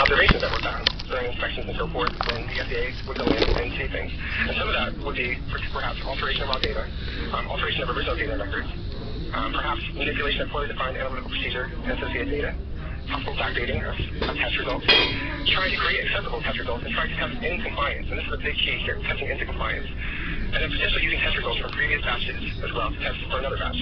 observations that were found during inspections and so forth when the FDA would go in and see things. And some of that would be perhaps alteration of raw data, alteration of original data records, perhaps manipulation of poorly defined analytical procedure and associated data, possible backdating of test results, trying to create acceptable test results and trying to test in compliance. And this is a big key here, testing into compliance. And then potentially using test results from previous batches as well to test for another batch.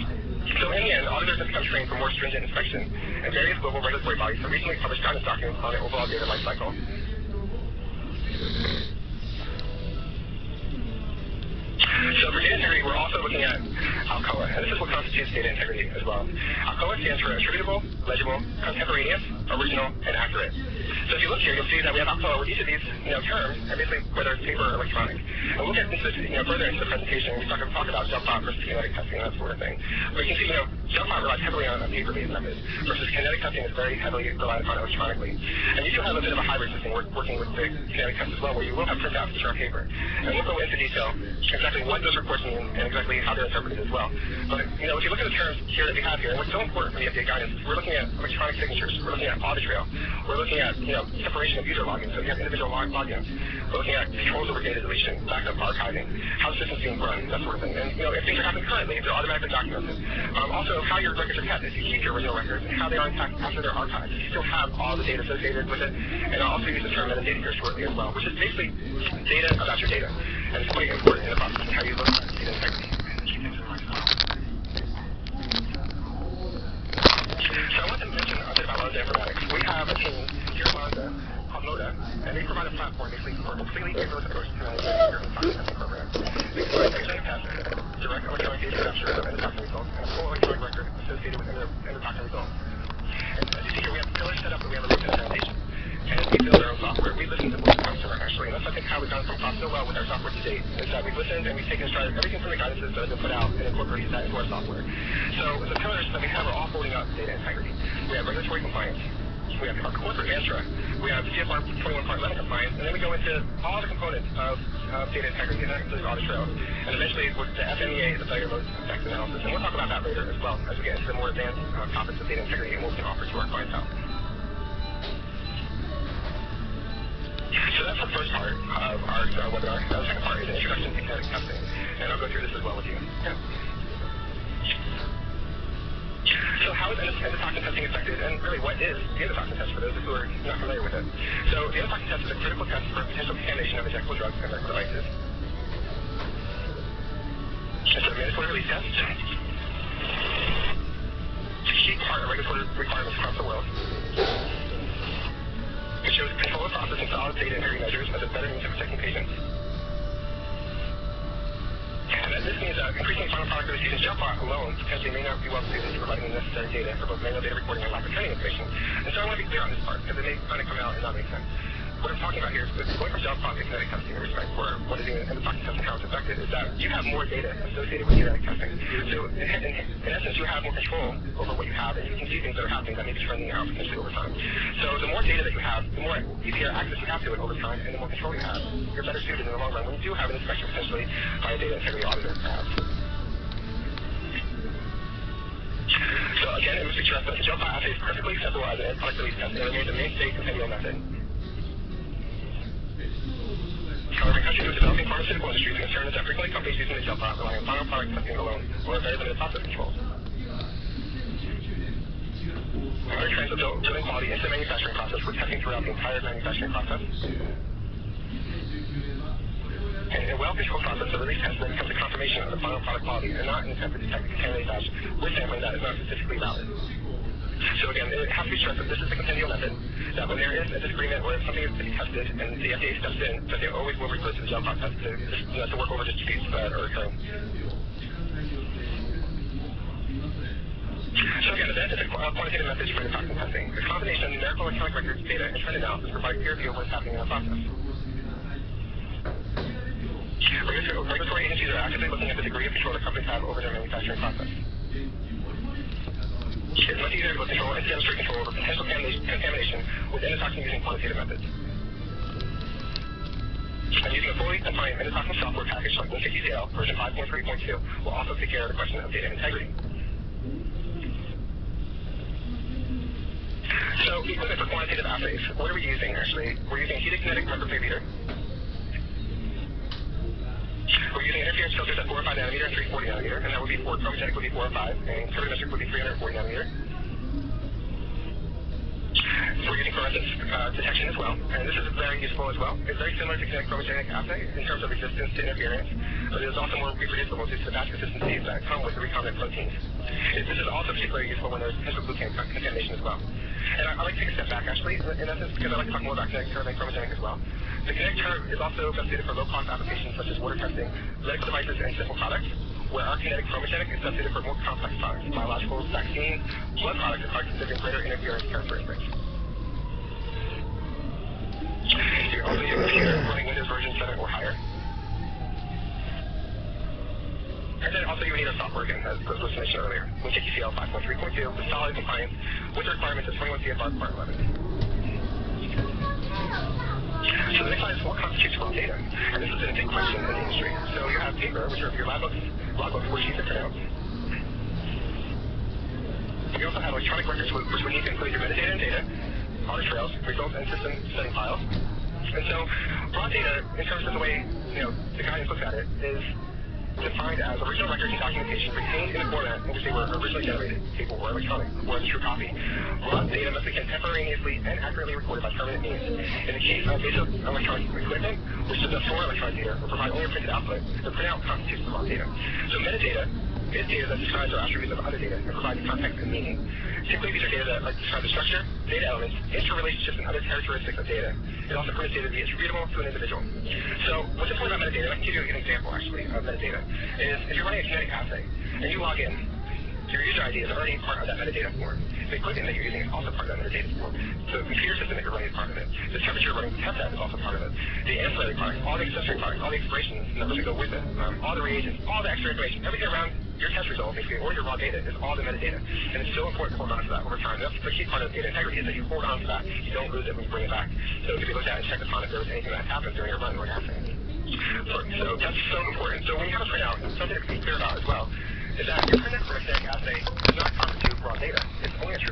So in the end, auditors have become trained for more stringent inspection, and various global regulatory bodies have recently published guidance documents on the overall data lifecycle. So for data integrity, we're also looking at ALCOA, and this is what constitutes data integrity as well. ALCOA stands for attributable, legible, contemporaneous, original, and accurate. So if you look here, you'll see that we have ALCOA with each of these terms, and basically whether it's paper or electronic. And we'll get into this further into the presentation. We talk about JELPOT versus kinetic testing and that sort of thing. But you can see, JELPOT relies heavily on a paper-based method, versus kinetic testing is very heavily relied upon electronically. And you do have a bit of a hybrid system working with the kinetic test as well, where you will have printouts which are paper. And we'll go into detail exactly what those reports mean and exactly how they're interpreted as well. But, if you look at the terms here that we have here, and what's so important for the FDA guidance is we're looking at electronic signatures, we're looking at audit trail, we're looking at, separation of user logins, so you have individual logins, we're looking at controls over data deletion, backup archiving, how the system's being run, that sort of thing. And, if things are happening currently, if they're automatically documented. Also, how your records are kept, if you keep your original records, and how they are intact after they're archived. You still have all the data associated with it. And I'll also use the term metadata here shortly as well, which is basically data about your data. And it's quite important in the process of how you look at data integrity and keep things in mind as well. So I want to mention a bit about Lonza Informatics. We have a team here at Lonza called MODA, and they provide a platform basically for a completely paperless approach to managing your toxin testing program. They provide extended tests, direct electronic data capture of endotoxin results, and a full electronic record associated with endotoxin results. And as you see here, we have the pillars set up, and we have a written foundation. And as we build our own software, we listen to the customer, actually. And that's, I think, how we've done so well with our software to date, is that we've listened and we've taken stride everything from the guidances that have been put out and incorporated that into our software. So the pillars that we have are all holding up data integrity. We have regulatory compliance. We have our corporate mantra. We have the CFR 21 Part 11 compliance. And then we go into all the components of data integrity, and that includes audit trails. And eventually, with the FMEA, the failure mode effect analysis. And we'll talk about that later as well as we get into the more advanced topics of data integrity and what we can offer to our clientele. So that's the first part of our webinar. The second part is an introduction to kinetic testing. And I'll go through this as well with you. Yeah. So how is endotoxin testing effective, and really what is the endotoxin test for those who are not familiar with it? So the endotoxin test is a critical test for potential contamination of injectable drugs and medical devices. It's a mandatory release test. It's a key part of regulatory requirements across the world. It shows control of processing solid data integrity measures as a better means of protecting patients. And this means that increasing final product release using JELPOT alone potentially may not be well suited to providing the necessary data for both manual data recording and lack of training information. And so I want to be clear on this part, because it may kind of come out and not make sense. What I'm talking about here is going from JELPOT to kinetic testing in respect for what is in endotoxin testing, how it's effective, is that you have more data associated with kinetic testing. So in essence, you have more control over what you have, and you can see things that are happening that may be trending out potentially over time. So the more data that you have, the more easier access you have to it over time, and the more control you have, you're better suited in the long run when you do have an inspection potentially by a data integrity auditor, perhaps. So again, it must be stressed that the JELPOT assay is perfectly acceptable as an end product release test and remains a mainstay compendial method. However, countries with developing pharmaceutical industries are concerned that frequently companies using the JELPOT rely on final product testing alone or very limited process controls. Other trends have built building quality into the manufacturing process with testing throughout the entire manufacturing process. And in a well-controlled process, the release test then becomes a confirmation of the final product quality and not an attempt to detect a contaminated batch with sampling that is not statistically valid. So again, it has to be stressed that this is a compendial method, that when there is a disagreement or if something is to be tested and the FDA steps in, that they always will refer to the JELPOT test to work over disputes that are occurring. So again, the benefits of quantitative methods for endotoxin testing. The combination of numerical electronic records, data, and trend analysis provide clear view of what's happening in the process. Regulatory agencies are actively looking at the degree of control that companies have over their manufacturing process. It's much easier to control and demonstrate control over potential contamination with endotoxin using quantitative methods. And using a fully defined endotoxin software package like WinSafetyCL version 5.3.2 will also take care of the question of data integrity. So equipment for quantitative assays, what are we using actually? We're using heat kinetic microfluidometer. We're using interference filters at 405 nanometer and 340 nanometer, and that would be for chromogenic would be 405, and turbidimetric would be 340 nanometer. So we're using fluorescence detection as well, and this is very useful as well. It's very similar to kinetic chromogenic assay in terms of resistance to interference, but it is also more reproducible due to the batch consistencies that come with the recombinant proteins. This is also particularly useful when there's potential glucan contamination as well. And I'd like to take a step back, actually, in essence, because I'd like to talk more about kinetic turb and chromogenic as well. The kinetic turb is also best suited for low-cost applications such as water testing, medical devices, and simple products, where our kinetic chromogenic is best suited for more complex products, biologicals, vaccines, blood products, and products exhibiting greater interference characteristics. You're also using a computer running Windows version 7 or higher. And then also you would need a software again, as was mentioned earlier, with JTCL 5.3.2 with solid compliance with the requirements of 21 CFR Part 11. So the next slide is what constitutes raw data. And this is a big question in the industry. So you have paper, which are your logbooks, worksheets, and printouts. You also have electronic records, which would need to include your metadata and data, audit trails, results, and system setting files. And so raw data, in terms of the way the guidance looks at it, is defined as original records and documentation retained in the format in which they were originally generated, paper or electronic, or as a true copy. Raw data must be contemporaneously and accurately recorded by permanent means. In the case of basic electronic equipment, which does not store electronic data or provide only a printed output, the printout constitutes the raw data. So metadata is data that describes or attributes of other data and provides context and meaning. Typically, these are data that describe the structure, data elements, interrelationships, and other characteristics of data. It also permits data to be attributable to an individual. So what's important about metadata, I can give you an example, actually, of metadata, is if you're running a kinetic assay and you log in, your user ID is already part of that metadata form. The equipment that you're using is also part of that metadata form. The computer system that you're running is part of it. The temperature running the test at is also part of it. The ancillary products, all the accessory products, all the expiration numbers that go with it, all the reagents, all the extra information, everything around your test result, basically, or your raw data is all the metadata. And it's so important to hold on to that over time. That's the key part of data integrity, is that you hold on to that. You don't lose it when you bring it back. So it can be looked at and checked upon if there was anything that happened during your run or assay. So that's so important. So when you have a printout, something to be clear about as well, is that your printout for a kinetic assay does not constitute raw data. It's only a true